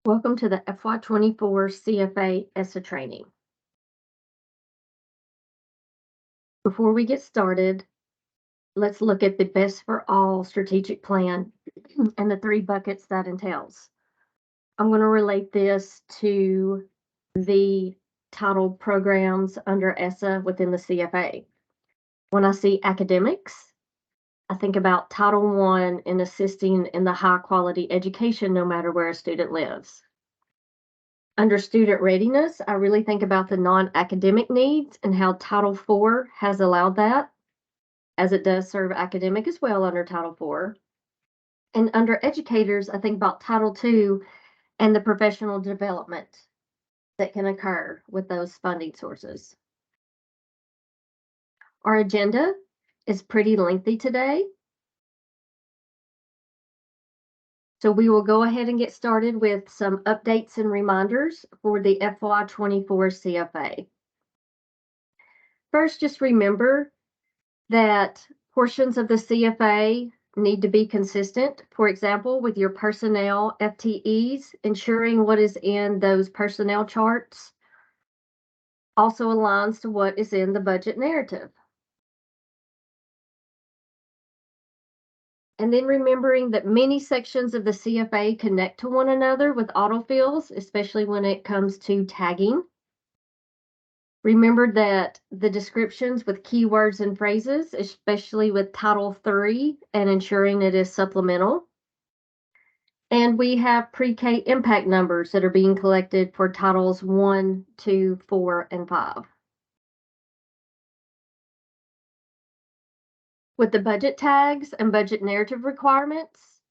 Welcome to the FY24 CFA ESEA training. Before we get started, let's look at the Best for All strategic plan and the 3 buckets that entails. I'm going to relate this to the titled programs under ESEA within the CFA. When I see academics, I think about Title I in assisting in the high quality education no matter where a student lives. Under student readiness, I really think about the non-academic needs and how Title IV has allowed that, as it does serve academic as well under Title IV. And under educators, I think about Title II and the professional development that can occur with those funding sources. Our agenda is pretty lengthy today, so we will go ahead and get started with some updates and reminders for the FY24 CFA. First, just remember that portions of the CFA need to be consistent. For example, with your personnel FTEs, ensuring what is in those personnel charts also aligns to what is in the budget narrative. And then remembering that many sections of the CFA connect to one another with autofills, especially when it comes to tagging. Remember that the descriptions with keywords and phrases, especially with Title III, and ensuring it is supplemental. And we have pre-K impact numbers that are being collected for Titles 1, 2, 4, and 5. With the budget tags and budget narrative requirements,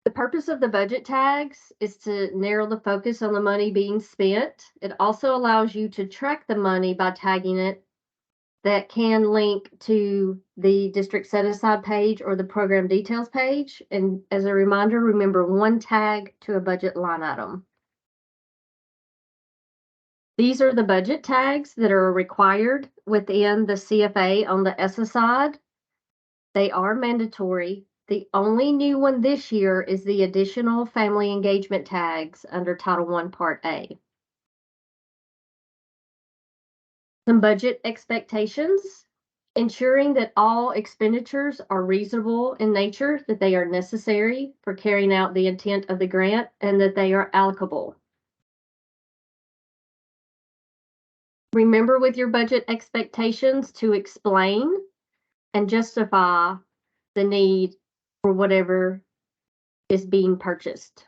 the purpose of the budget tags is to narrow the focus on the money being spent. It also allows you to track the money by tagging it that can link to the district set-aside page or the program details page. And as a reminder, remember 1 tag to a budget line item. These are the budget tags that are required within the CFA on the ESEA side. They are mandatory. The only new one this year is the additional family engagement tags under Title I Part A. Some budget expectations, ensuring that all expenditures are reasonable in nature, that they are necessary for carrying out the intent of the grant, and that they are allocable. Remember with your budget expectations to explain and justify the need for whatever is being purchased.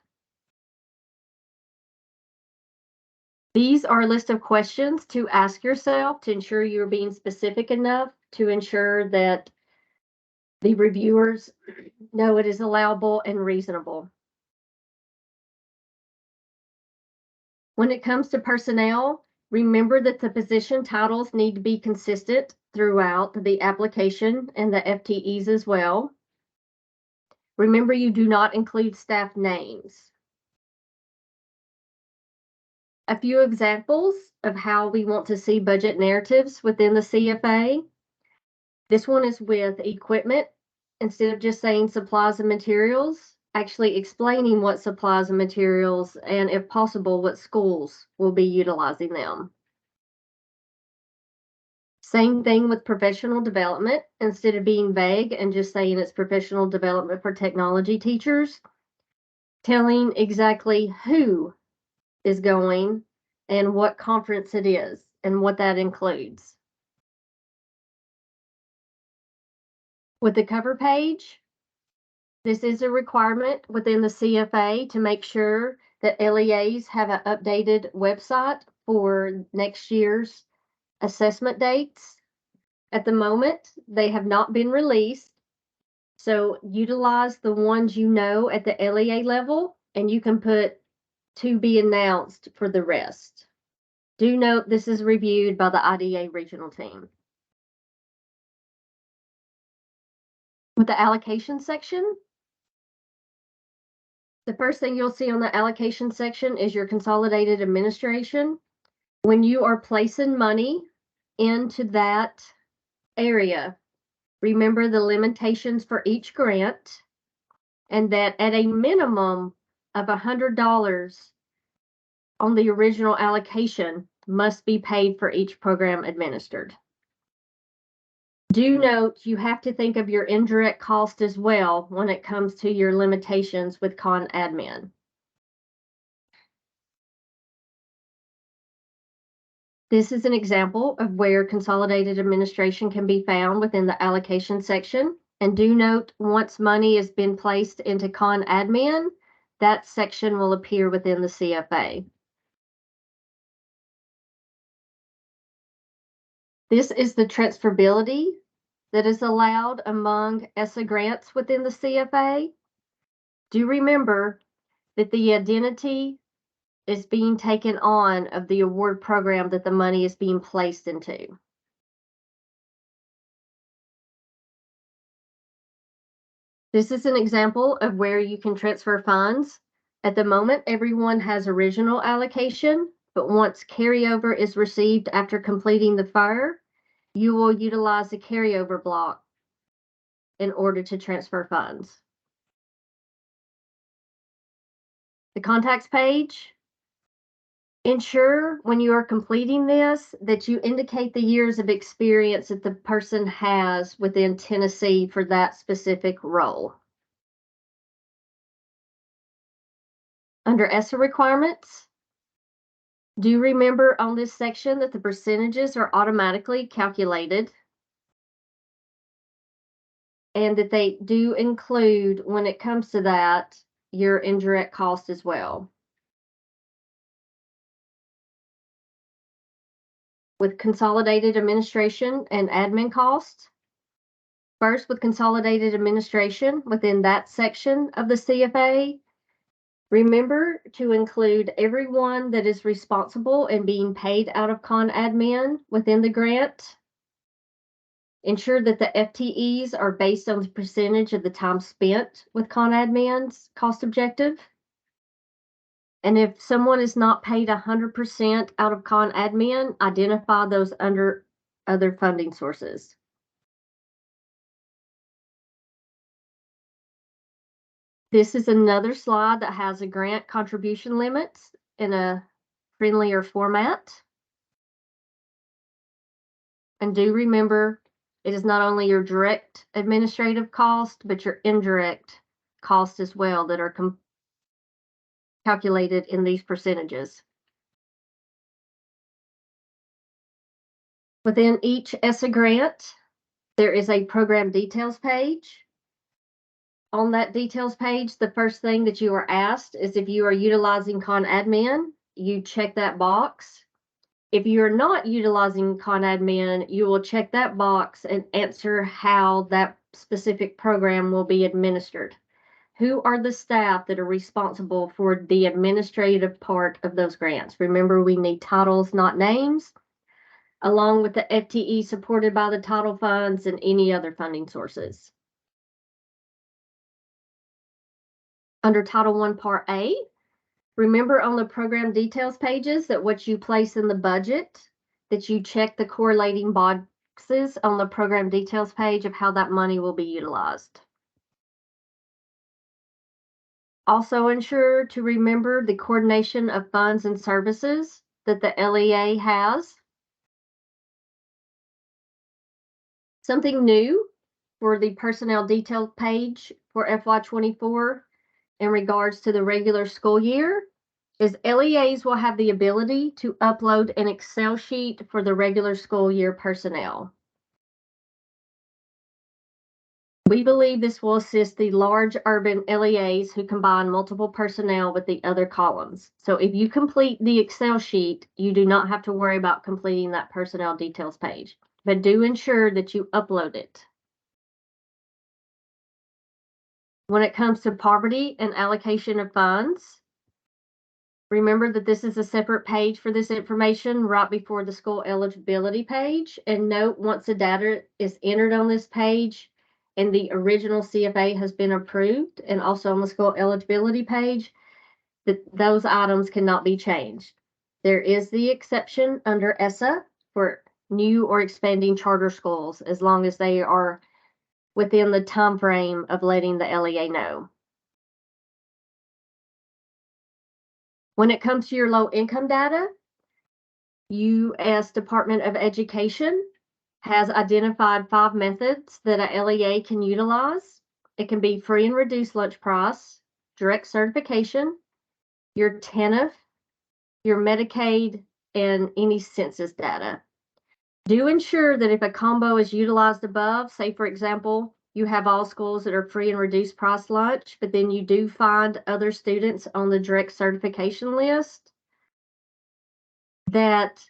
These are a list of questions to ask yourself to ensure you're being specific enough to ensure that the reviewers know it is allowable and reasonable. When it comes to personnel, remember that the position titles need to be consistent throughout the application and the FTEs as well. Remember, you do not include staff names. A few examples of how we want to see budget narratives within the CFA. This one is with equipment. Instead of just saying supplies and materials, actually explaining what supplies and materials, and if possible, what schools will be utilizing them. Same thing with professional development. Instead of being vague and just saying it's professional development for technology teachers, telling exactly who is going and what conference it is and what that includes. With the cover page, this is a requirement within the CFA to make sure that LEAs have an updated website for next year's assessment dates. At the moment, they have not been released, so utilize the ones you know at the LEA level, and you can put to be announced for the rest. Do note this is reviewed by the IDA regional team. With the allocation section, the first thing you'll see on the allocation section is your Consolidated Administration. When you are placing money into that area, remember the limitations for each grant, and that at a minimum of $100 on the original allocation must be paid for each program administered. Do note you have to think of your indirect cost as well when it comes to your limitations with con admin. This is an example of where consolidated administration can be found within the allocation section. And do note, once money has been placed into con admin, that section will appear within the CFA. This is the transferability that is allowed among ESEA grants within the CFA. Do remember that the identity is being taken on of the award program that the money is being placed into. This is an example of where you can transfer funds. At the moment, everyone has original allocation, but once carryover is received after completing the FIRE, you will utilize the carryover block in order to transfer funds. The contacts page. Ensure when you are completing this that you indicate the years of experience that the person has within Tennessee for that specific role. Under ESEA requirements, do remember on this section that the percentages are automatically calculated and that they do include, when it comes to that, your indirect cost as well. With consolidated administration and admin costs, first with consolidated administration within that section of the CFA, remember to include everyone that is responsible and being paid out of con admin within the grant. Ensure that the FTEs are based on the percentage of the time spent with con admin's cost objective. And if someone is not paid 100% out of con admin, identify those under other funding sources. This is another slide that has a grant contribution limits in a friendlier format. And do remember, it is not only your direct administrative cost, but your indirect cost as well that are calculated in these percentages. Within each ESEA grant, there is a program details page. On that details page, the first thing that you are asked is if you are utilizing con admin, you check that box. If you're not utilizing con admin, you will check that box and answer how that specific program will be administered. Who are the staff that are responsible for the administrative part of those grants? Remember, we need titles, not names, along with the FTE supported by the title funds and any other funding sources. Under Title I, Part A, remember on the program details pages that what you place in the budget, that you check the correlating boxes on the program details page of how that money will be utilized. Also ensure to remember the coordination of funds and services that the LEA has. Something new for the personnel detail page for FY24 in regards to the regular school year is LEAs will have the ability to upload an Excel sheet for the regular school year personnel. We believe this will assist the large urban LEAs who combine multiple personnel with the other columns. So if you complete the Excel sheet, you do not have to worry about completing that personnel details page, but do ensure that you upload it. When it comes to poverty and allocation of funds, remember that this is a separate page for this information right before the school eligibility page. And note, once the data is entered on this page and the original CFA has been approved, and also on the school eligibility page, that those items cannot be changed. There is the exception under ESEA for new or expanding charter schools, as long as they are within the time frame of letting the LEA know. When it comes to your low income data, U.S. Department of Education has identified 5 methods that a LEA can utilize. It can be free and reduced lunch price, direct certification, your TANF, your Medicaid, and any census data. Do ensure that if a combo is utilized above, say for example, you have all schools that are free and reduced price lunch, but then you do find other students on the direct certification list, that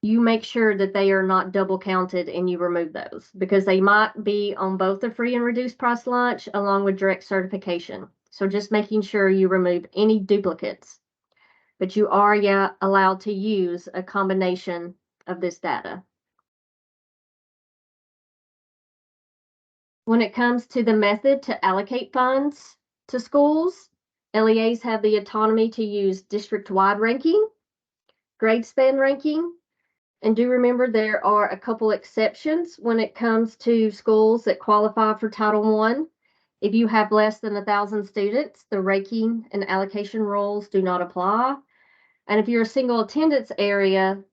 you make sure that they are not double counted and you remove those, because they might be on both the free and reduced price lunch along with direct certification. So just making sure you remove any duplicates, but you are allowed to use a combination of this data. When it comes to the method to allocate funds to schools, LEAs have the autonomy to use district-wide ranking, grade span ranking, and do remember there are a couple exceptions when it comes to schools that qualify for Title I. If you have less than 1,000 students, the ranking and allocation rules do not apply. And if you're a single attendance area,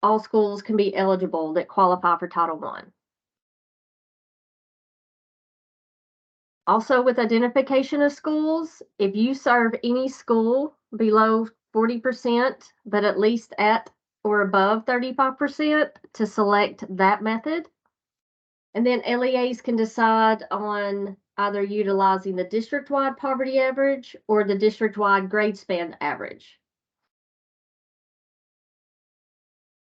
all schools can be eligible that qualify for Title I. Also, with identification of schools, if you serve any school below 40%, but at least at or above 35%, to select that method. And then LEAs can decide on either utilizing the district-wide poverty average or the district-wide grade span average.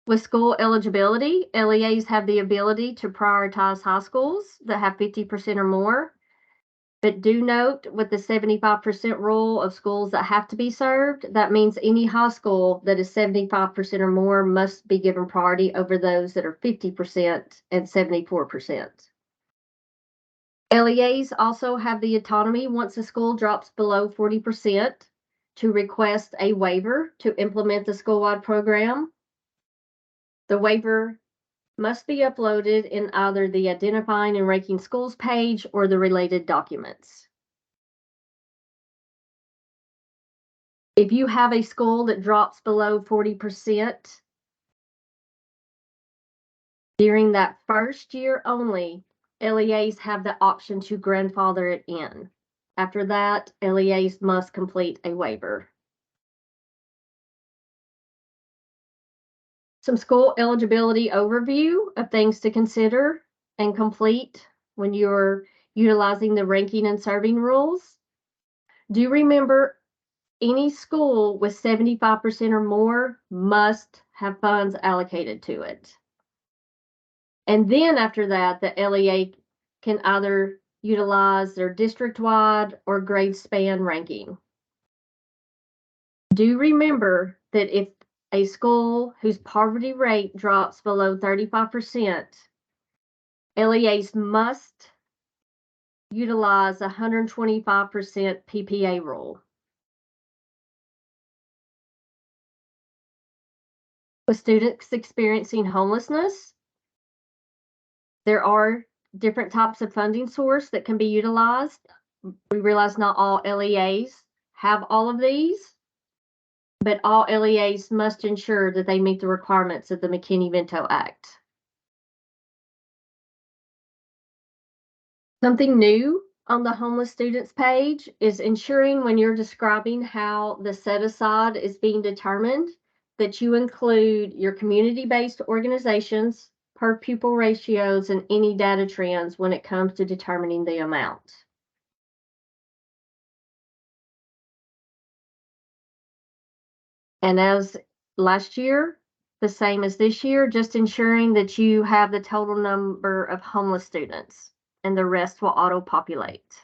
With school eligibility, LEAs have the ability to prioritize high schools that have 50% or more. But do note, with the 75% rule of schools that have to be served, that means any high school that is 75% or more must be given priority over those that are 50% and 74%. LEAs also have the autonomy, once a school drops below 40%, to request a waiver to implement the school-wide program. The waiver must be uploaded in either the Identifying and Ranking Schools page or the related documents. If you have a school that drops below 40%, during that first year only, LEAs have the option to grandfather it in. After that, LEAs must complete a waiver. Some school eligibility overview of things to consider and complete when you're utilizing the ranking and serving rules. Do remember, any school with 75% or more must have funds allocated to it. And then after that, the LEA can either utilize their district-wide or grade span ranking. Do remember that if a school whose poverty rate drops below 35%, LEAs must utilize 125% PPA rule. With students experiencing homelessness, there are different types of funding source that can be utilized. We realize not all LEAs have all of these, but all LEAs must ensure that they meet the requirements of the McKinney-Vento Act. Something new on the homeless students page is ensuring, when you're describing how the set-aside is being determined, that you include your community-based organizations, per pupil ratios, and any data trends when it comes to determining the amount. And as last year, the same as this year, just ensuring that you have the total number of homeless students, and the rest will auto-populate.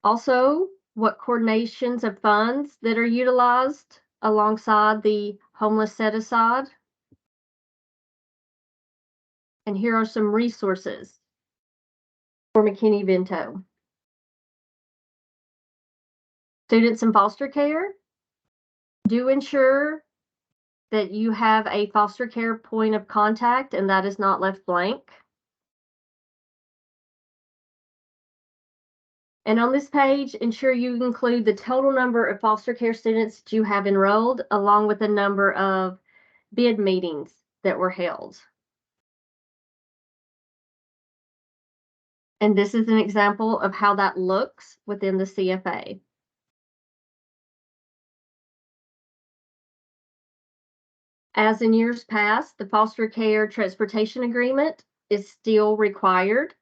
Also, what coordinations of funds that are utilized alongside the homeless set-aside. And here are some resources for McKinney-Vento. Students in foster care, do ensure that you have a foster care point of contact and that is not left blank. And on this page, ensure you include the total number of foster care students that you have enrolled, along with the number of bid meetings that were held. And this is an example of how that looks within the CFA. As in years past, the foster care transportation agreement is still required.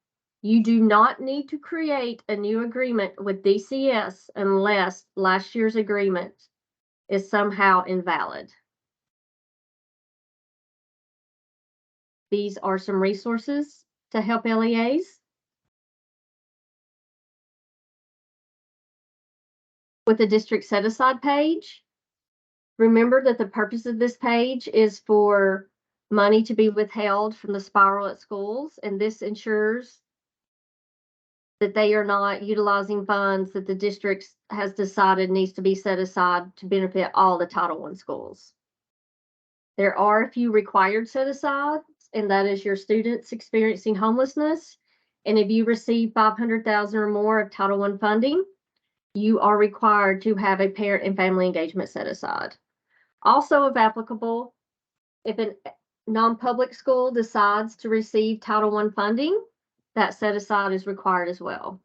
You do not need to create a new agreement with DCS unless last year's agreement is somehow invalid. These are some resources to help LEAs. With the district set-aside page, remember that the purpose of this page is for money to be withheld from the spiral at schools, and this ensures that they are not utilizing funds that the district has decided needs to be set aside to benefit all the Title I schools. There are a few required set-asides, and that is your students experiencing homelessness. And if you receive $500,000 or more of Title I funding, you are required to have a parent and family engagement set aside. Also, if applicable, if a non-public school decides to receive Title I funding, that set aside is required as well.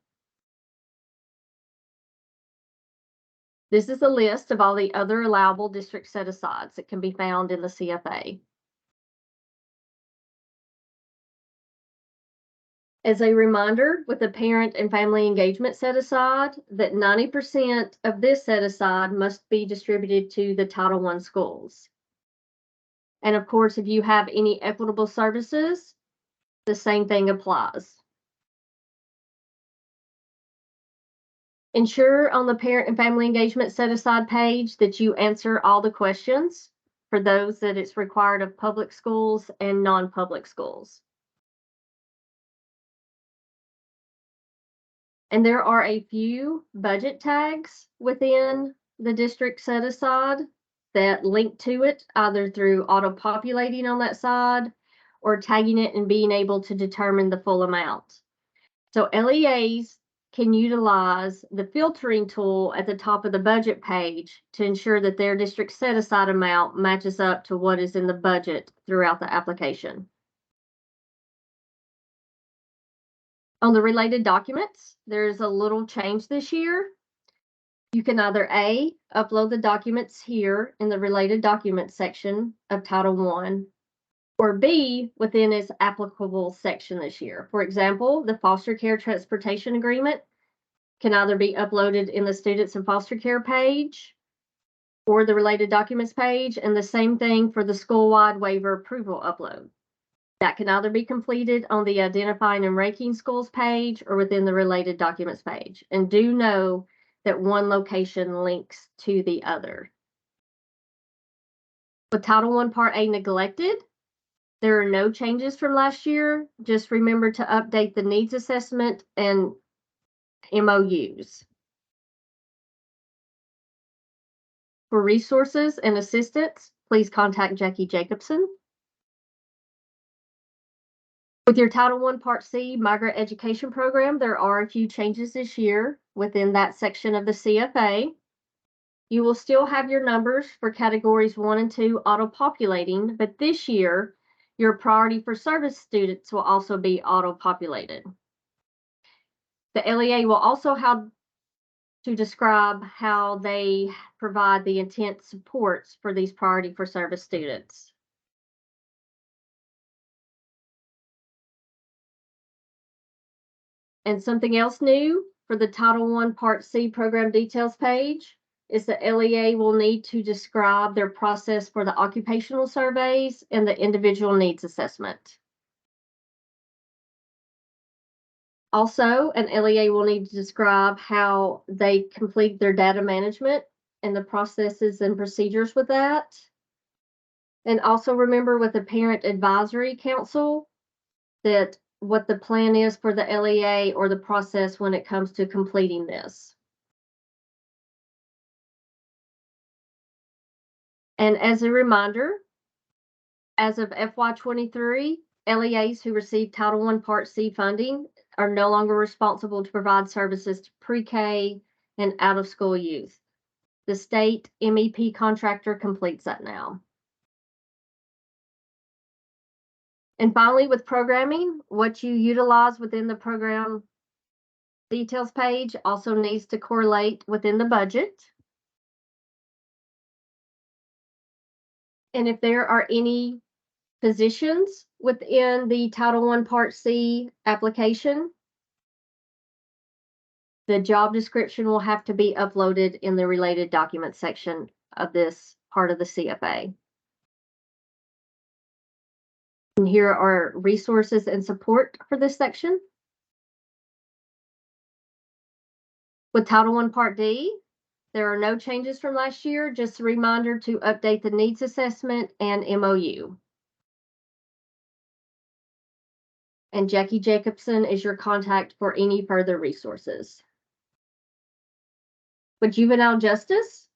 This is a list of all the other allowable district set-asides that can be found in the CFA. As a reminder, with the parent and family engagement set-aside, that 90% of this set-aside must be distributed to the Title I schools. And of course, if you have any equitable services, the same thing applies. Ensure on the parent and family engagement set-aside page that you answer all the questions for those that it's required of public schools and non-public schools. And there are a few budget tags within the district set-aside that link to it, either through auto-populating on that side or tagging it and being able to determine the full amount. So LEAs can utilize the filtering tool at the top of the budget page to ensure that their district set-aside amount matches up to what is in the budget throughout the application. On the related documents, there's a little change this year. You can either A, upload the documents here in the related documents section of Title I, or B, within its applicable section this year. For example, the foster care transportation agreement can either be uploaded in the students and foster care page or the related documents page, and the same thing for the school-wide waiver approval upload. That can either be completed on the identifying and ranking schools page or within the related documents page. And do know that one location links to the other. With Title I Part A neglected, there are no changes from last year. Just remember to update the needs assessment and MOUs. For resources and assistance, please contact Jackie Jacobson. With your Title I Part C migrant education program, there are a few changes this year within that section of the CFA. You will still have your numbers for categories 1 and 2 auto-populating, but this year, your priority for service students will also be auto-populated. The LEA will also have to describe how they provide the intent supports for these priority for service students. And something else new for the Title I Part C program details page is the LEA will need to describe their process for the occupational surveys and the individual needs assessment. Also, an LEA will need to describe how they complete their data management and the processes and procedures with that. And also remember with the Parent Advisory Council that what the plan is for the LEA or the process when it comes to completing this. And as a reminder, as of FY23, LEAs who receive Title I Part C funding are no longer responsible to provide services to pre-K and out-of-school youth. The state MEP contractor completes that now. And finally, with programming, what you utilize within the program details page also needs to correlate within the budget. And if there are any positions within the Title I Part C application, the job description will have to be uploaded in the related documents section of this part of the CFA. And here are resources and support for this section. With Title I Part D, there are no changes from last year, just a reminder to update the needs assessment and MOU. And Jackie Jacobson is your contact for any further resources. With juvenile justice,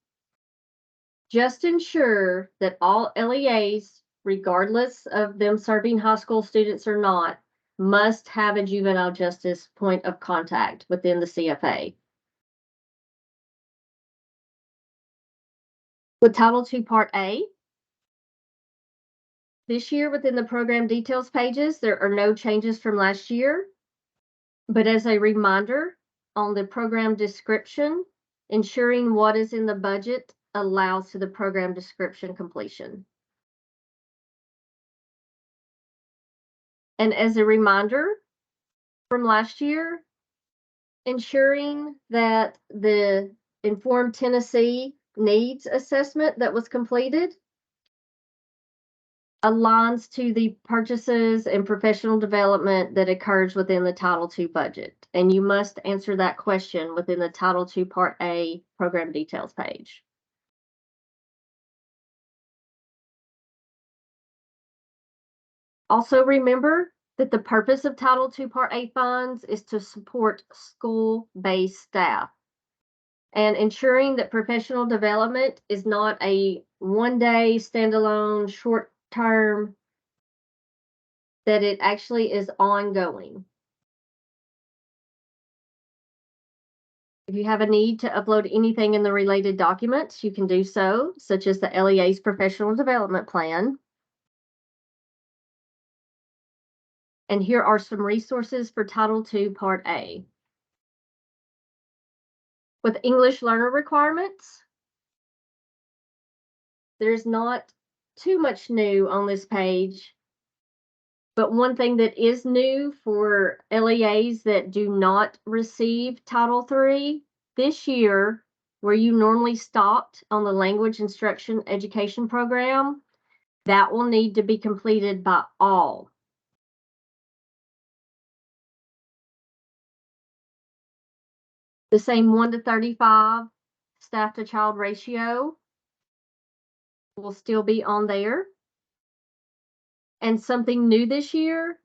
just ensure that all LEAs, regardless of them serving high school students or not, must have a juvenile justice point of contact within the CFA. With Title II Part A, this year within the program details pages, there are no changes from last year. But as a reminder, on the program description, ensuring what is in the budget allows to the program description completion. And as a reminder from last year, ensuring that the Informed Tennessee needs assessment that was completed aligns to the purchases and professional development that occurs within the Title II budget. And you must answer that question within the Title II Part A program details page. Also remember that the purpose of Title II Part A funds is to support school-based staff and ensuring that professional development is not a one-day standalone short-term, that it actually is ongoing. If you have a need to upload anything in the related documents, you can do so, such as the LEA's professional development plan. And here are some resources for Title II Part A. With English learner requirements, there's not too much new on this page, but one thing that is new for LEAs that do not receive Title III this year, where you normally stopped on the language instruction education program, that will need to be completed by all. The same 1 to 35 staff to child ratio will still be on there. And something new this year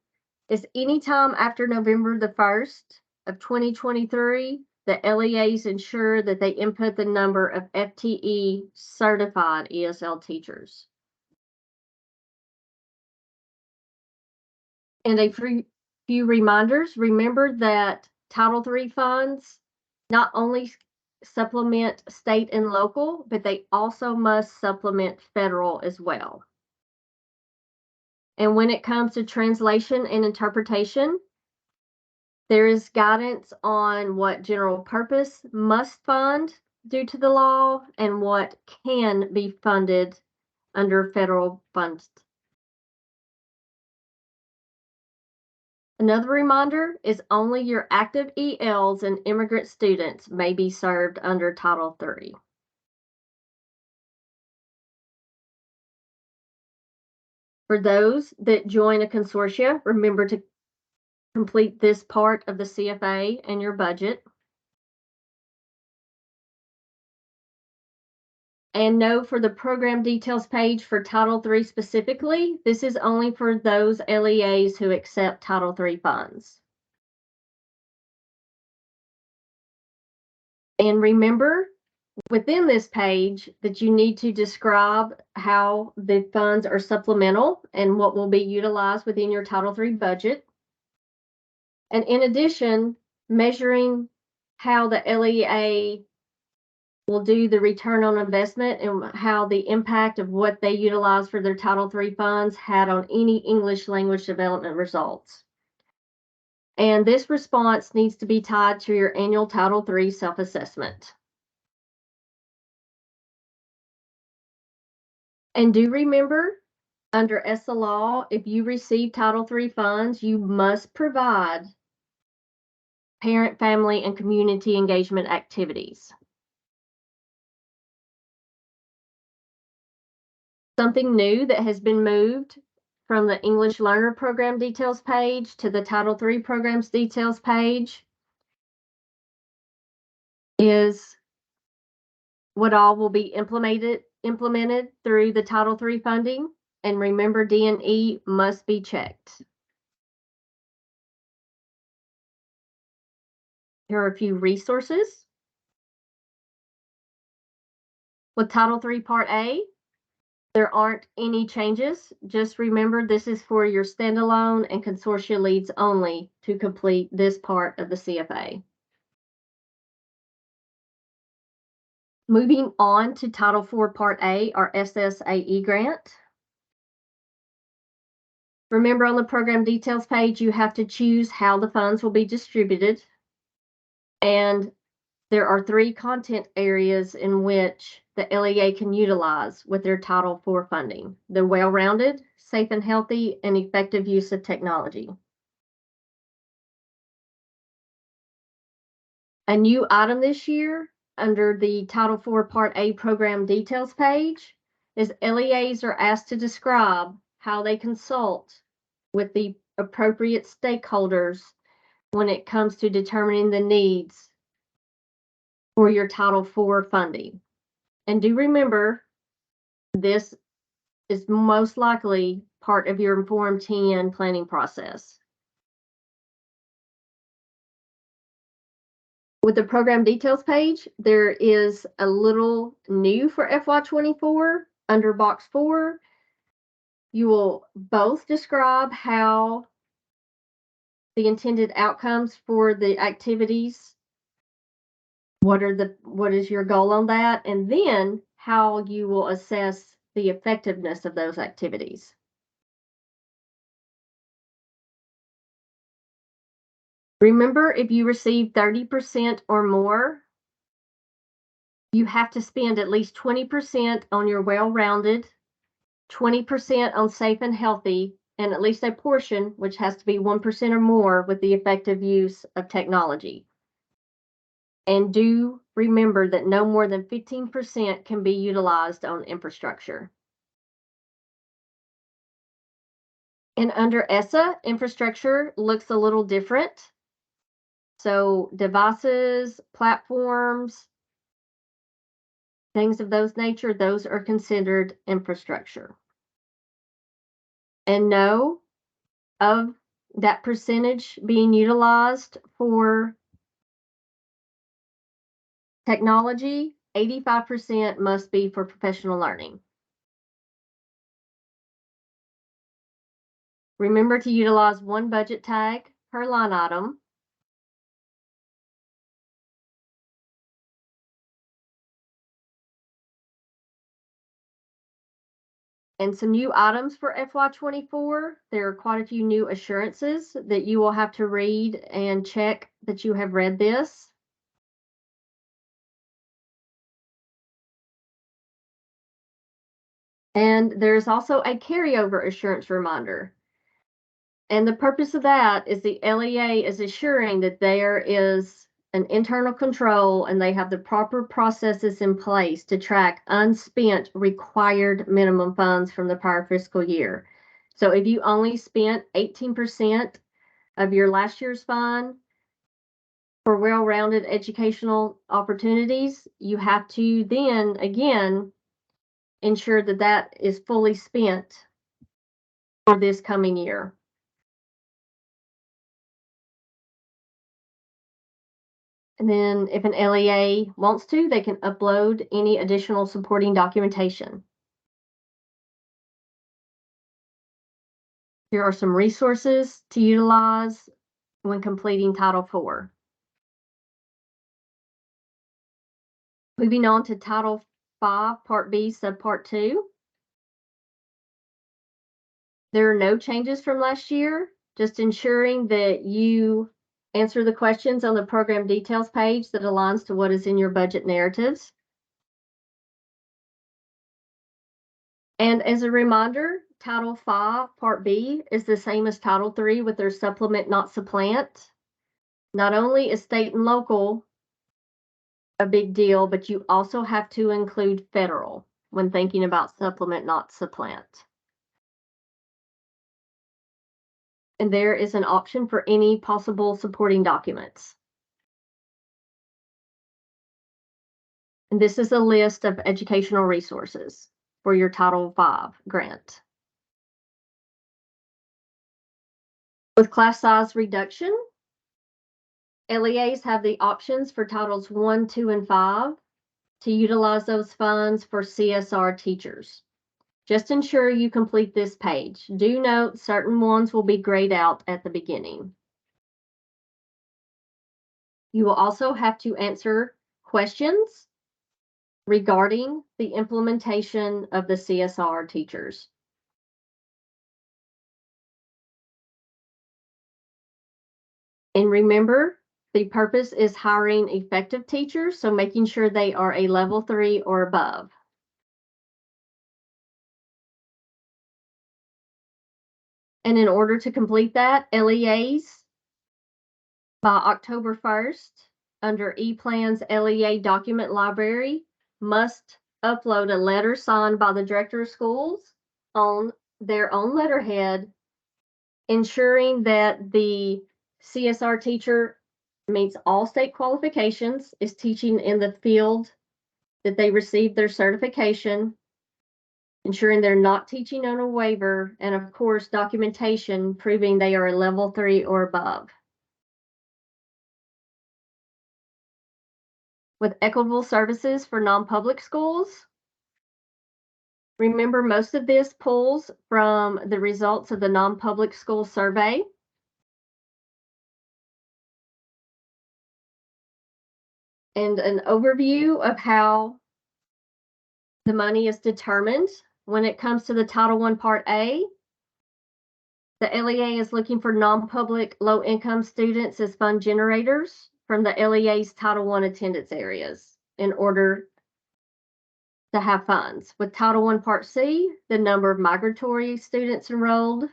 is anytime after November the 1st of 2023, the LEAs ensure that they input the number of FTE certified ESL teachers. And a few reminders, remember that Title III funds not only supplement state and local, but they also must supplement federal as well. And when it comes to translation and interpretation, there is guidance on what general purpose must fund due to the law and what can be funded under federal funds. Another reminder is only your active ELs and immigrant students may be served under Title III. For those that join a consortia, remember to complete this part of the CFA and your budget. And know for the program details page for Title III specifically, this is only for those LEAs who accept Title III funds. And remember, within this page, that you need to describe how the funds are supplemental and what will be utilized within your Title III budget. And in addition, measuring how the LEA will do the return on investment and how the impact of what they utilize for their Title III funds had on any English language development results. And this response needs to be tied to your annual Title III self-assessment. And do remember, under ESEA law, if you receive Title III funds, you must provide parent, family, and community engagement activities. Something new that has been moved from the English Learner Program Details page to the Title III Programs Details page is what all will be implemented through the Title III funding. And remember, D&E must be checked. Here are a few resources. With Title III Part A, there aren't any changes. Just remember, this is for your standalone and consortia leads only to complete this part of the CFA. Moving on to Title IV Part A, our SSAE grant. Remember, on the program details page, you have to choose how the funds will be distributed. And there are 3 content areas in which the LEA can utilize with their Title IV funding: the well-rounded, safe and healthy, and effective use of technology. A new item this year under the Title IV Part A program details page is LEAs are asked to describe how they consult with the appropriate stakeholders when it comes to determining the needs for your Title IV funding. And do remember, this is most likely part of your Form 10 planning process. With the program details page, there is a little new for FY24 under box 4. You will both describe how the intended outcomes for the activities, what is your goal on that, and then how you will assess the effectiveness of those activities. Remember, if you receive 30% or more, you have to spend at least 20% on your well-rounded, 20% on safe and healthy, and at least a portion, which has to be 1% or more, with the effective use of technology. And do remember that no more than 15% can be utilized on infrastructure. And under ESEA, infrastructure looks a little different. So devices, platforms, things of those nature, those are considered infrastructure. And know of that percentage being utilized for technology, 85% must be for professional learning. Remember to utilize one budget tag per line item. And some new items for FY24. There are quite a few new assurances that you will have to read and check that you have read this. And there's also a carryover assurance reminder. And the purpose of that is the LEA is assuring that there is an internal control and they have the proper processes in place to track unspent required minimum funds from the prior fiscal year. So if you only spent 18% of your last year's fund for well-rounded educational opportunities, you have to then again ensure that that is fully spent for this coming year. And then if an LEA wants to, they can upload any additional supporting documentation. Here are some resources to utilize when completing Title IV. Moving on to Title V, Part B, Subpart 2. There are no changes from last year, just ensuring that you answer the questions on the program details page that aligns to what is in your budget narratives. And as a reminder, Title V, Part B is the same as Title III with their supplement, not supplant. Not only is state and local a big deal, but you also have to include federal when thinking about supplement, not supplant. And there is an option for any possible supporting documents. And this is a list of educational resources for your Title V grant. With class size reduction, LEAs have the options for Titles 1, 2, and 5 to utilize those funds for CSR teachers. Just ensure you complete this page. Do note certain ones will be grayed out at the beginning. You will also have to answer questions regarding the implementation of the CSR teachers. And remember, the purpose is hiring effective teachers, so making sure they are a level 3 or above. And in order to complete that, LEAs by October 1st, under ePlan's LEA document library, must upload a letter signed by the director of schools on their own letterhead, ensuring that the CSR teacher meets all state qualifications, is teaching in the field that they received their certification, ensuring they're not teaching on a waiver, and of course, documentation proving they are a level 3 or above. With equitable services for non-public schools, remember most of this pulls from the results of the non-public school survey. And an overview of how the money is determined when it comes to the Title I Part A. The LEA is looking for non-public low-income students as fund generators from the LEA's Title I attendance areas in order to have funds. With Title I Part C, the number of migratory students enrolled.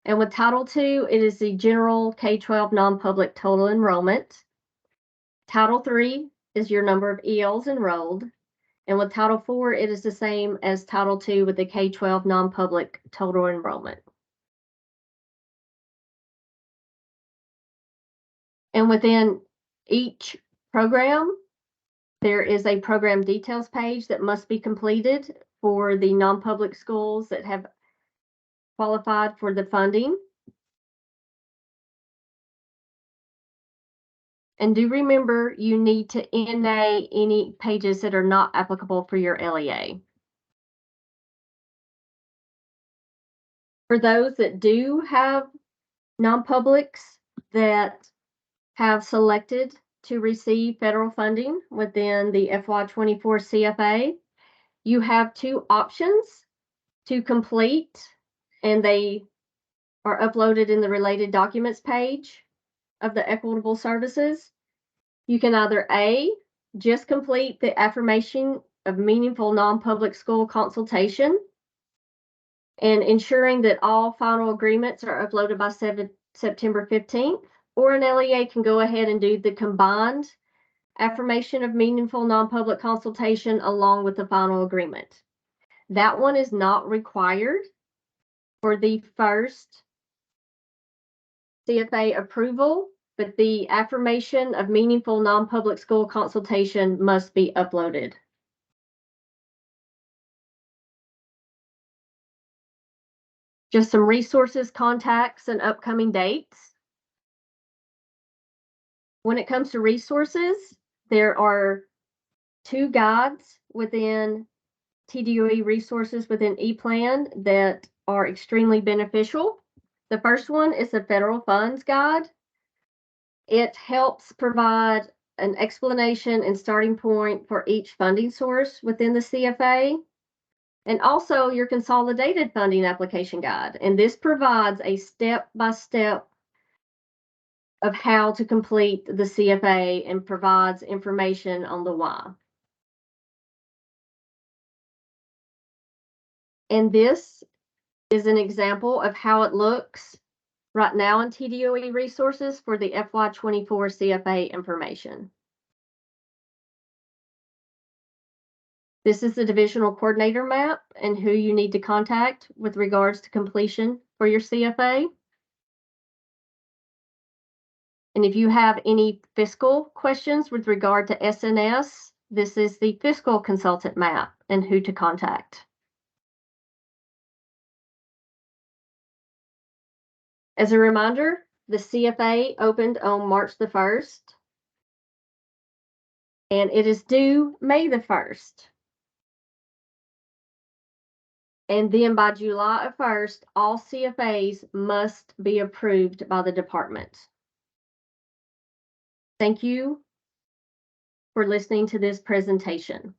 And with Title II, it is the general K-12 non-public total enrollment. Title III is your number of ELs enrolled. And with Title IV, it is the same as Title II with the K-12 non-public total enrollment. And within each program, there is a program details page that must be completed for the non-public schools that have qualified for the funding. And do remember, you need to NA any pages that are not applicable for your LEA. For those that do have non-publics that have selected to receive federal funding within the FY24 CFA, you have two options to complete, and they are uploaded in the related documents page of the equitable services. You can either A, just complete the affirmation of meaningful non-public school consultation and ensuring that all final agreements are uploaded by September 15th, or an LEA can go ahead and do the combined affirmation of meaningful non-public consultation along with the final agreement. That one is not required for the first CFA approval, but the affirmation of meaningful non-public school consultation must be uploaded. Just some resources, contacts, and upcoming dates. When it comes to resources, there are two guides within TDOE resources within ePlan that are extremely beneficial. The first one is the Federal Funds Guide. It helps provide an explanation and starting point for each funding source within the CFA, and also your consolidated funding application guide. And this provides a step-by-step of how to complete the CFA and provides information on the why. And this is an example of how it looks right now in TDOE resources for the FY24 CFA information. This is the Divisional Coordinator Map and who you need to contact with regards to completion for your CFA. And if you have any fiscal questions with regard to SNS, this is the Fiscal Consultant Map and who to contact. As a reminder, the CFA opened on March the 1st, and it is due May the 1st. And then by July 1st, all CFAs must be approved by the department. Thank you for listening to this presentation.